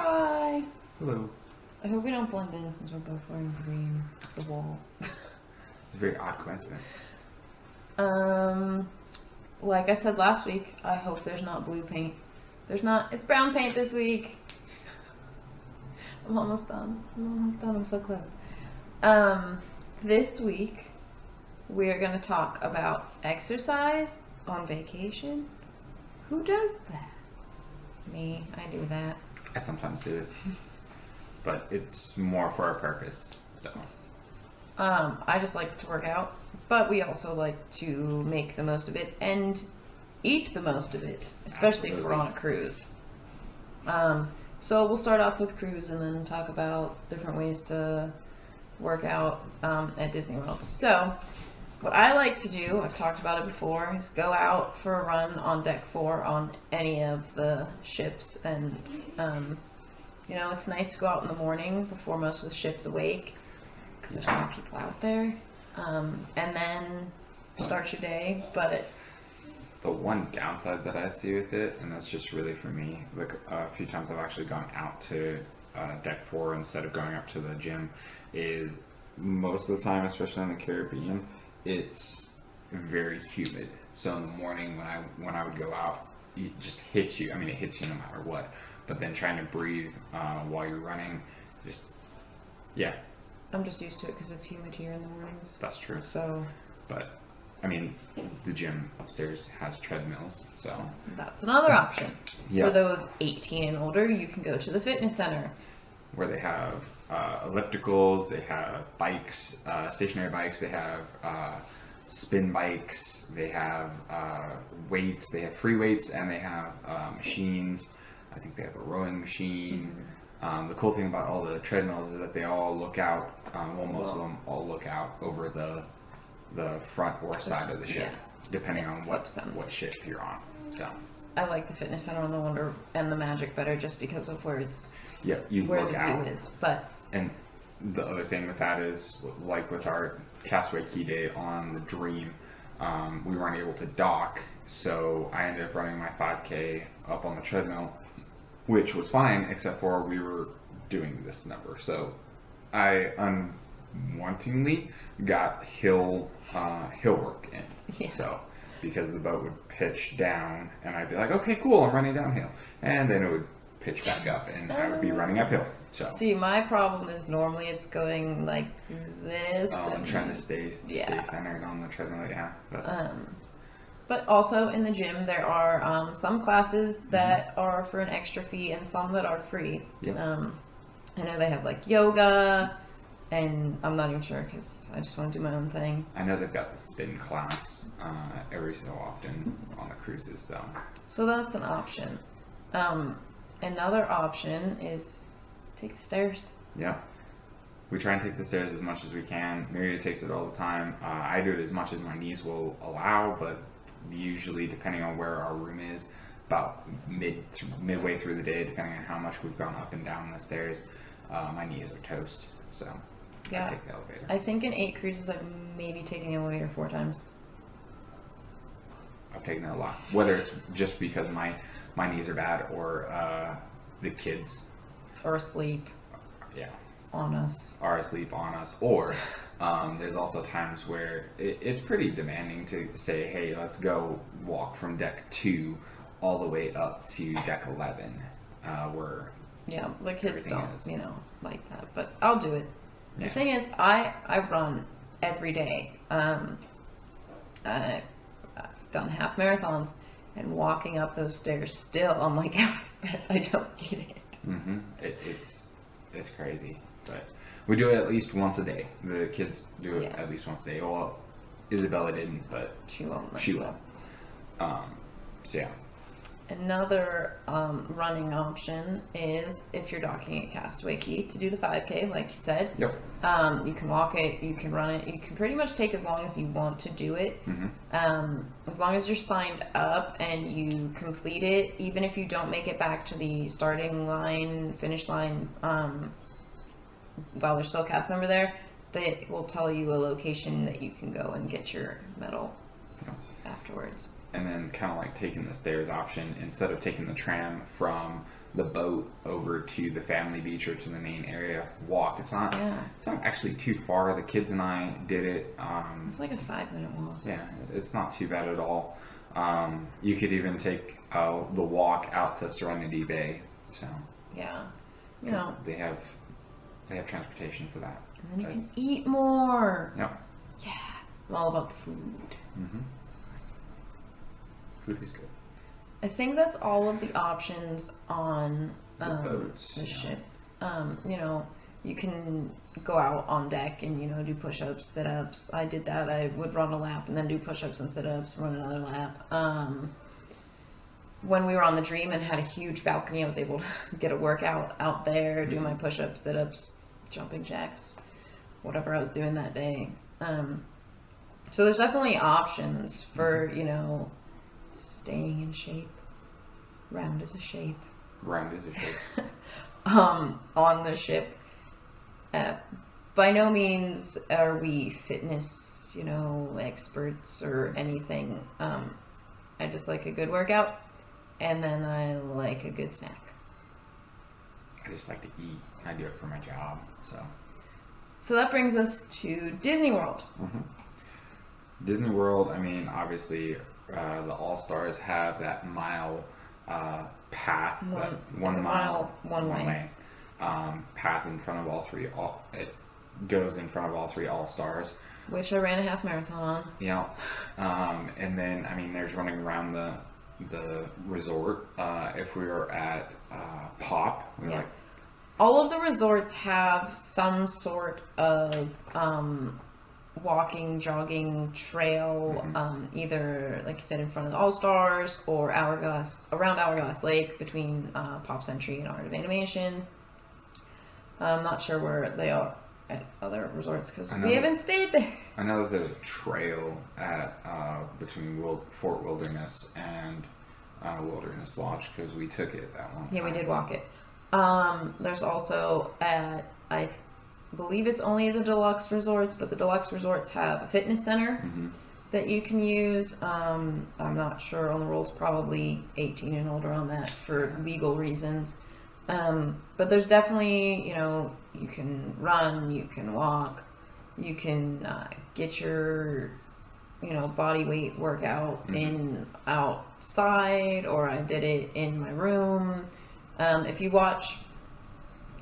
Hi. Hello. I hope we don't blend in since we're both wearing green. The wall. It's a very odd coincidence. Like I said last week, I hope there's not blue paint. There's not. It's brown paint this week. I'm almost done. I'm so close. This week we're gonna talk about exercise on vacation. Who does that? Me. I do that. I sometimes do it, but it's more for a purpose. So. Yes. I just like to work out, but we also like to make the most of it and eat the most of it, especially if we're on a cruise. So we'll start off with cruise and then talk about different ways to work out at Disney World. So what I like to do, I've talked about it before, is go out for a run on deck 4 on any of the ships. And, it's nice to go out in the morning before most of the ship's awake, because there's not people out there. And then start your day, but... The one downside that I see with it, and that's just really for me, like a few times I've actually gone out to deck 4 instead of going up to the gym, is most of the time, especially in the Caribbean, it's very humid. So in the morning when I would go out, it just hits you. I mean, it hits you no matter what. But then trying to breathe while you're running, yeah. I'm just used to it because it's humid here in the mornings. That's true. So. But, I mean, the gym upstairs has treadmills, so. That's another option. Yeah. For those 18 and older, you can go to the fitness center. Where they have ellipticals, they have bikes, stationary bikes, they have spin bikes, they have weights, they have free weights, and they have machines. I think they have a rowing machine. The cool thing about all the treadmills is that they all look out, most of them all look out over the front or side of the ship, depending on what ship you're on. So I like the fitness center on the Wonder and the Magic better just because of where it's where the view is. But and the other thing with that is, like with our Castaway Key Day on the Dream, we weren't able to dock, so I ended up running my 5K up on the treadmill, which was fine, except for we were doing this number. So I unwantingly got hill work in. Yeah. So because the boat would pitch down, and I'd be like, okay, cool, I'm running downhill, and then it would pitch back up, and I would be running uphill. So see, my problem is normally it's going like this. I'm trying to stay centered on the treadmill. Yeah. But also in the gym, there are some classes that are for an extra fee and some that are free. Yep. I know they have like yoga, and I'm not even sure because I just want to do my own thing. I know they've got the spin class every so often on the cruises. So that's an option. Another option is take the stairs. Yeah. We try and take the stairs as much as we can. Miriya takes it all the time. I do it as much as my knees will allow, but usually, depending on where our room is, about midway through the day, depending on how much we've gone up and down the stairs, my knees are toast. So I take the elevator. I think in 8 cruises I've maybe taken the elevator 4 times. I've taken it a lot. Whether it's just because my knees are bad or the kids are asleep. Yeah. On us. Are asleep on us. Or there's also times where it's pretty demanding to say, hey, let's go walk from deck 2 all the way up to deck 11. Where the kids don't, like that. But I'll do it. Yeah. The thing is, I run every day. I've done half marathons, and walking up those stairs still, I'm like, out of breath. I don't get it. Mm-hmm. It's crazy, but we do it at least once a day. The kids do it at least once a day. Well, Isabella didn't, but she won't. She will. So yeah. Another running option is if you're docking at Castaway Key to do the 5K, like you said. Yep. You can walk it, you can run it, you can pretty much take as long as you want to do it. Mm-hmm. As long as you're signed up and you complete it, even if you don't make it back to the starting line, finish line, while there's still a cast member there, they will tell you a location that you can go and get your medal afterwards. And then kind of like taking the stairs option, instead of taking the tram from the boat over to the family beach or to the main area. Walk. It's not actually too far. The kids and I did it. It's like a 5-minute walk. Yeah, it's not too bad at all. You could even take the walk out to Serenity Bay. So yeah, they have transportation for that. And then you can eat more. Yep. Yeah, I'm all about the food. Mm-hmm. Food is good. I think that's all of the options on boats, the ship. You can go out on deck and, do push-ups, sit-ups. I did that. I would run a lap and then do push-ups and sit-ups, run another lap. When we were on the Dream and had a huge balcony, I was able to get a workout out there, do my push-ups, sit-ups, jumping jacks, whatever I was doing that day. So there's definitely options for, staying in shape. Round is a shape. Round is a shape. On the ship. By no means are we fitness, experts or anything. I just like a good workout, and then I like a good snack. I just like to eat. I do it for my job, so. So that brings us to Disney World. Mm-hmm. Disney World, obviously, the All-Stars have that mile path, one mile, one way. Path in front of all three. It goes in front of all three All-Stars. Which I ran a half marathon on. Yeah. And then, there's running around the resort. If we were at Pop, all of the resorts have some sort of walking, jogging trail, either, like you said, in front of the All-Stars or around Hourglass Lake between Pop Century and Art of Animation. I'm not sure where they are at other resorts because we haven't stayed there. I know the trail at between Fort Wilderness and Wilderness Lodge because we took it that one time. Yeah, we did walk it. There's also I believe it's only the deluxe resorts, but the deluxe resorts have a fitness center that you can use. I'm not sure on the rules, probably 18 and older on that for legal reasons. But there's definitely, you can run, you can walk, you can get your, body weight workout in outside, or I did it in my room. If you watch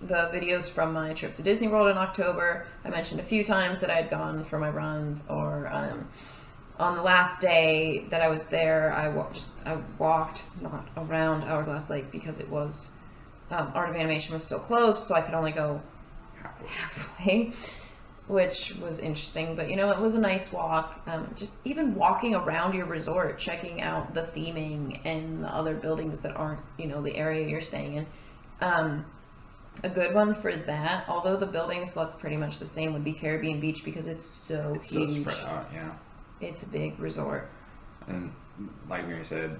the videos from my trip to Disney World in October, I mentioned a few times that I had gone for my runs, or on the last day that I was there, I walked, not around Hourglass Lake because it was Art of Animation was still closed, so I could only go halfway, which was interesting. But it was a nice walk. Just even walking around your resort, checking out the theming and the other buildings that aren't the area you're staying in. A good one for that, although the buildings look pretty much the same, would be Caribbean Beach because it's so huge. So spread out, yeah. It's a big resort. And like Miriya said,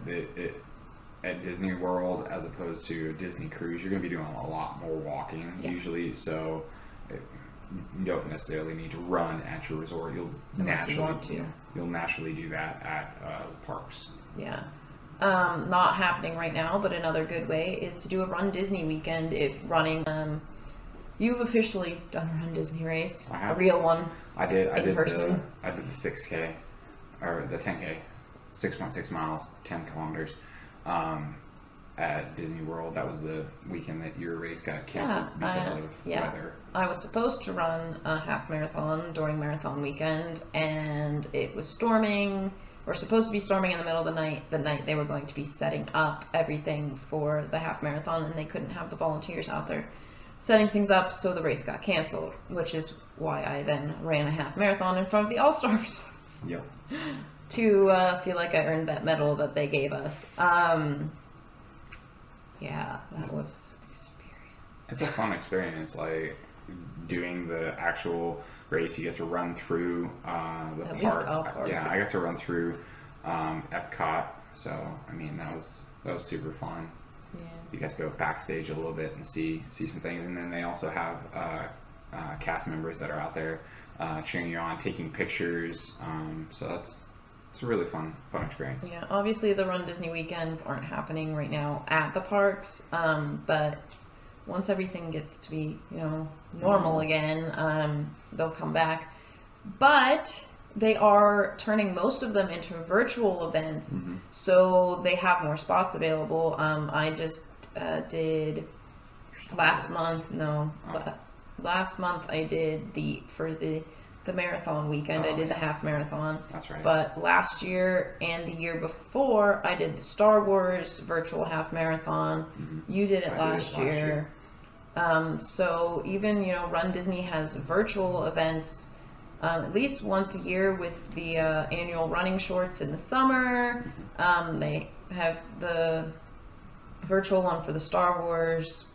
at Disney World, as opposed to a Disney cruise, you're going to be doing a lot more walking usually. So you don't necessarily need to run at your resort. You'll naturally do that at parks. Yeah. Not happening right now, but another good way is to do a Run Disney weekend. If running, you've officially done a Run Disney race, a real one. I did. I did person. the 6K or the 10K, 6.6 miles, 10 kilometers. At Disney World. That was the weekend that your race got canceled because of weather. I was supposed to run a half marathon during marathon weekend, and it was storming. We're supposed to be storming in the middle of the night. The night they were going to be setting up everything for the half marathon, and they couldn't have the volunteers out there setting things up, so the race got canceled, which is why I then ran a half marathon in front of the All-Star resorts. Yep. To feel like I earned that medal that they gave us. Yeah, that was experience. It's a fun experience, like doing the actual race. You get to run through the park. Yeah, I got to run through Epcot, so that was super fun. Yeah. You get to go backstage a little bit and see some things, and then they also have cast members that are out there cheering you on, taking pictures. So it's a really fun experience. Yeah, obviously the Run Disney weekends aren't happening right now at the parks, but once everything gets to be, normal again, they'll come back. But they are turning most of them into virtual events, so they have more spots available. I just did last month. Last month I did for the marathon weekend. I did the half marathon. That's right. But last year and the year before, I did the Star Wars virtual half marathon. You did it last year. So even, Run Disney has virtual events at least once a year with the annual running shorts in the summer. They have the virtual one for the Star Wars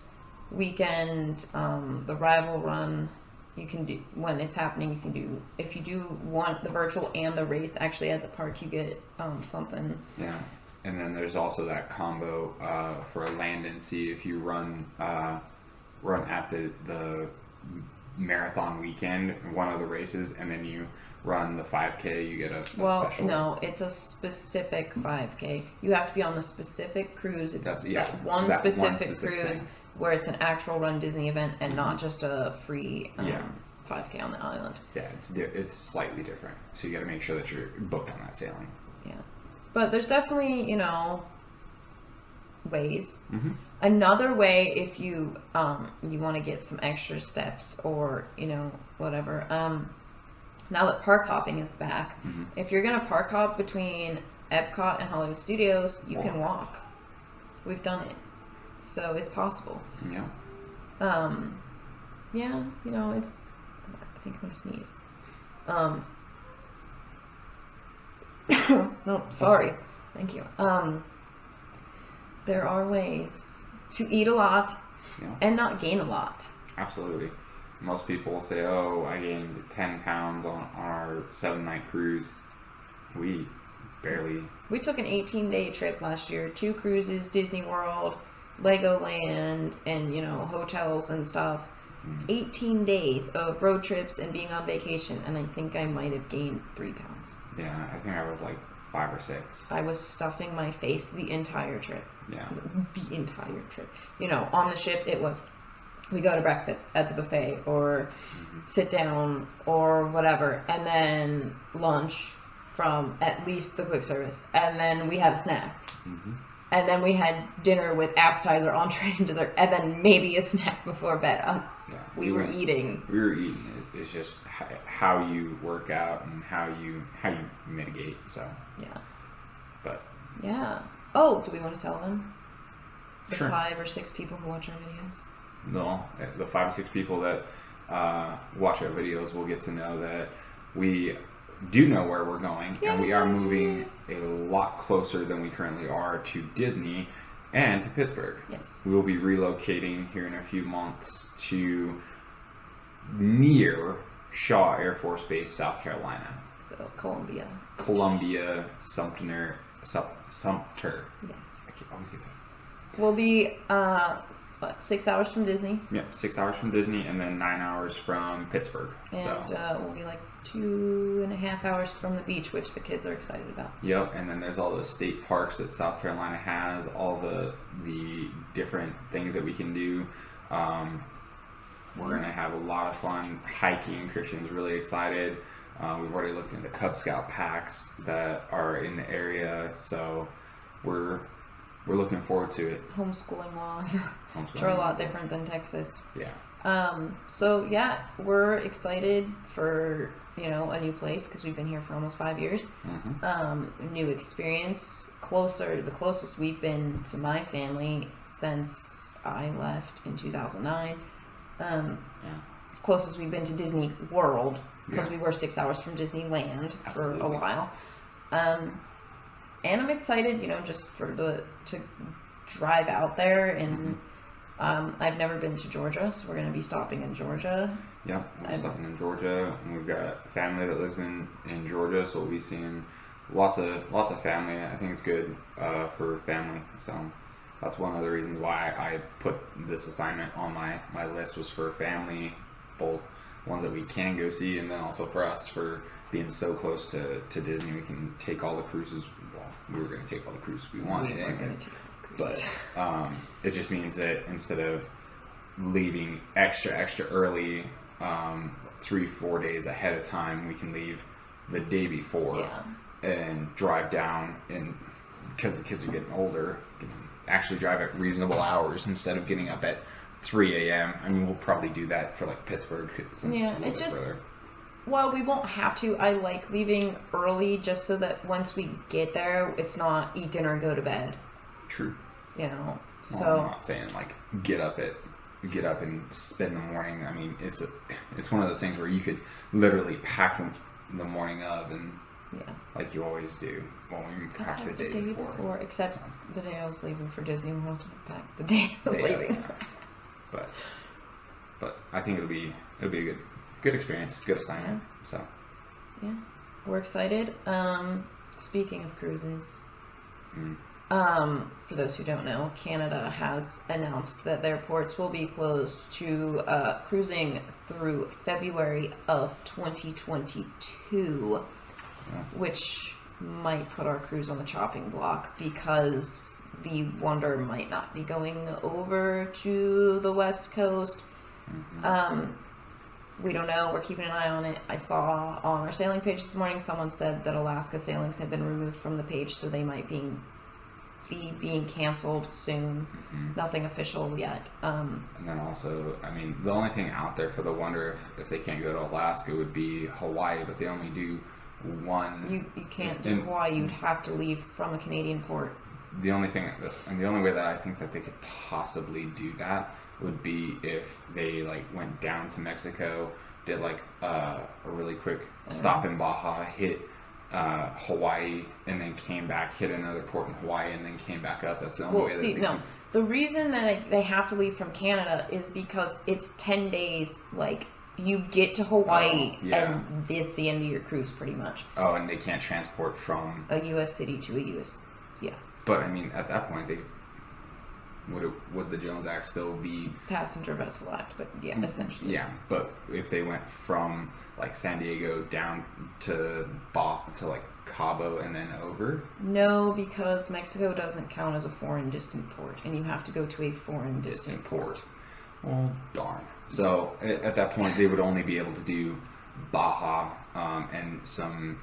weekend, the Rival Run. You can do, when it's happening, you can do, if you do want the virtual and the race actually at the park, you get something. Yeah. And then there's also that combo for a land and sea. If you run at the marathon weekend, one of the races, and then you run the 5K, you get a well, special. no, it's a specific 5K. You have to be on the specific cruise. It's that one specific cruise thing. where it's an actual Run Disney event and not just a free 5K on the island. Yeah, it's slightly different. So you got to make sure that you're booked on that sailing. Yeah, but there's definitely ways. Another way, if you you want to get some extra steps or whatever. Now that park hopping is back, if you're gonna park hop between Epcot and Hollywood Studios, you can walk. We've done it, so it's possible. Yeah. Yeah, it's. I think I'm gonna sneeze. No, sorry. Thank you. There are ways to eat a lot and not gain a lot. Absolutely. Most people will say, "Oh, I gained 10 pounds on our 7-night cruise." We barely. We took an 18-day trip last year. 2 cruises, Disney World, Legoland, and hotels and stuff. 18 days of road trips and being on vacation, and I think I might have gained 3 pounds. Yeah, I think I was like 5 or 6. I was stuffing my face the entire trip. Yeah. The entire trip. On the ship, it was, we go to breakfast at the buffet or sit down or whatever, and then lunch from at least the quick service, and then we had a snack. And then we had dinner with appetizer, entree, and dessert, and then maybe a snack before bed. We were eating. We were eating. It's just how you work out and how you mitigate. So yeah. But yeah. Oh, do we want to tell them? The Sure. 5 or 6 people who watch our videos. No, the 5 or 6 people that watch our videos will get to know that we do know where we're going, and we are moving a lot closer than we currently are to Disney and to Pittsburgh. Yes. We will be relocating here in a few months to near Shaw Air Force Base, South Carolina. So Columbia, Sumter. Yes. I always get that. We'll be 6 hours from Disney. Yeah, 6 hours from Disney and then 9 hours from Pittsburgh. And we'll be like 2.5 hours from the beach, which the kids are excited about. Yep, and then there's all the state parks that South Carolina has, all the different things that we can do. We're going to have a lot of fun hiking. Christian's really excited. We've already looked into Cub Scout packs that are in the area, so we're looking forward to it. Homeschooling laws, which are a lot different than Texas. Yeah. So yeah, we're excited for a new place because we've been here for almost 5 years. New experience, the closest we've been to my family since I left in 2009. Closest we've been to Disney World because we were 6 hours from Disneyland for a while. And I'm excited, just to drive out there, and I've never been to Georgia, so we're going to be stopping in Georgia. Yeah, we're stopping in Georgia, and we've got family that lives in Georgia, so we'll be seeing lots of family. I think it's good for family, so that's one of the reasons why I put this assignment on my list, was for family, both ones that we can go see, and then also for us, for being so close to Disney, we can take all the cruises. Well, we were going to take all the cruises we wanted, We were anyways. gonna take all the cruises. But it just means that instead of leaving extra early, 3-4 days ahead of time, we can leave the day before and drive down, and because the kids are getting older, actually drive at reasonable hours instead of getting up at 3 a.m. I mean, we'll probably do that for like Pittsburgh since it's a little bit further. Well, we won't have to. I like leaving early just so that once we get there, it's not eat dinner and go to bed. True. You know, well, so I'm not saying like get up and spend the morning. I mean, it's one of those things where you could literally pack the morning of, and like you always do. Well, you pack the day before. Except the day I was leaving for Disney World, to pack the day I was leaving. But I think it'll be a good experience, good assignment. So yeah, we're excited. Speaking of cruises, for those who don't know, Canada has announced that their ports will be closed to cruising through February of 2022, which might put our cruise on the chopping block because the Wonder might not be going over to the West Coast. We don't know. We're keeping an eye on it. I saw on our sailing page this morning someone said that Alaska sailings have been removed from the page, so they might be being canceled soon. Nothing official yet. And then also, I mean, the only thing out there for the Wonder, if they can't go to Alaska, would be Hawaii, but they only do one. You can't do Hawaii. You'd have to leave from a Canadian port. The only thing, and the only way that I think that they could possibly do that would be if they like went down to Mexico, did like a really quick stop in Baja, hit Hawaii, and then came back, hit another port in Hawaii, and then came back up. That's the only way that they can. The reason that they have to leave from Canada is because it's 10 days. Like, you get to Hawaii, and it's the end of your cruise, pretty much. Oh, and they can't transport from a U.S. city to a U.S. But I mean, at that point, would the Jones Act still be Passenger Vessel Act? But essentially. Yeah, but if they went from like San Diego down to like Cabo and then over? No, because Mexico doesn't count as a foreign distant port, and you have to go to a foreign distant port. Well, darn. So at that point, they would only be able to do Baja and some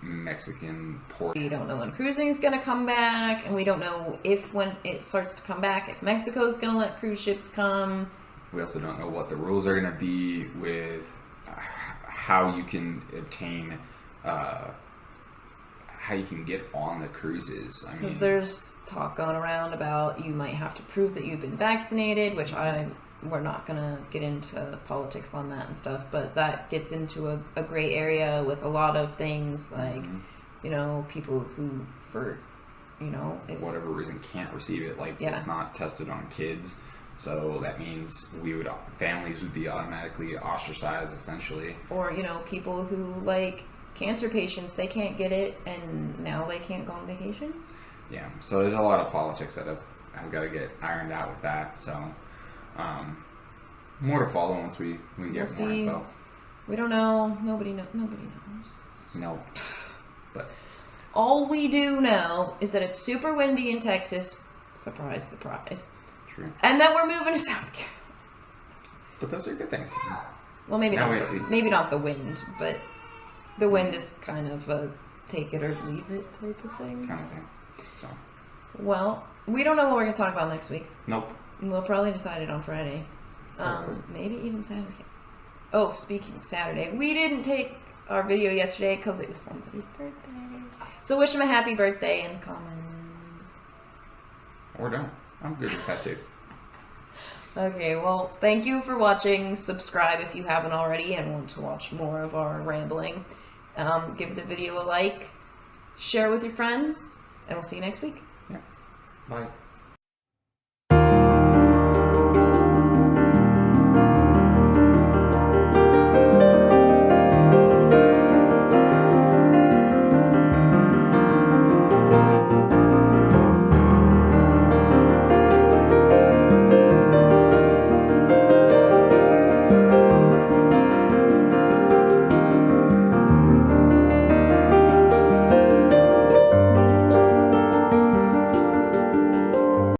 Mexican port. We don't know when cruising is going to come back, and we don't know when it starts to come back, if Mexico is going to let cruise ships come. We also don't know what the rules are going to be with how you can obtain, how you can get on the cruises. I mean, because there's talk going around about you might have to prove that you've been vaccinated, which we're not going to get into politics on that and stuff, but that gets into a gray area with a lot of things, like, people who, for, whatever reason can't receive it, like, it's not tested on kids, so that means families would be automatically ostracized, essentially. Or, people who, like, cancer patients, they can't get it, and now they can't go on vacation. Yeah, so there's a lot of politics that have got to get ironed out with that, so... more to follow once we get more info. We don't know. Nobody knows. No. But all we do know is that it's super windy in Texas. Surprise, surprise. True. And that we're moving to South Carolina. But those are good things. Well, maybe not the wind, but the wind is kind of a take it or leave it type of thing. Kind of thing. So. Well, we don't know what we're going to talk about next week. Nope. We'll probably decide it on Friday. Maybe even Saturday. Oh, speaking of Saturday, we didn't take our video yesterday because it was somebody's birthday. So wish him a happy birthday in the comments. Or don't. I'm good with that too. Okay, well, thank you for watching. Subscribe if you haven't already and want to watch more of our rambling. Give the video a like. Share with your friends. And we'll see you next week. Yeah. Bye.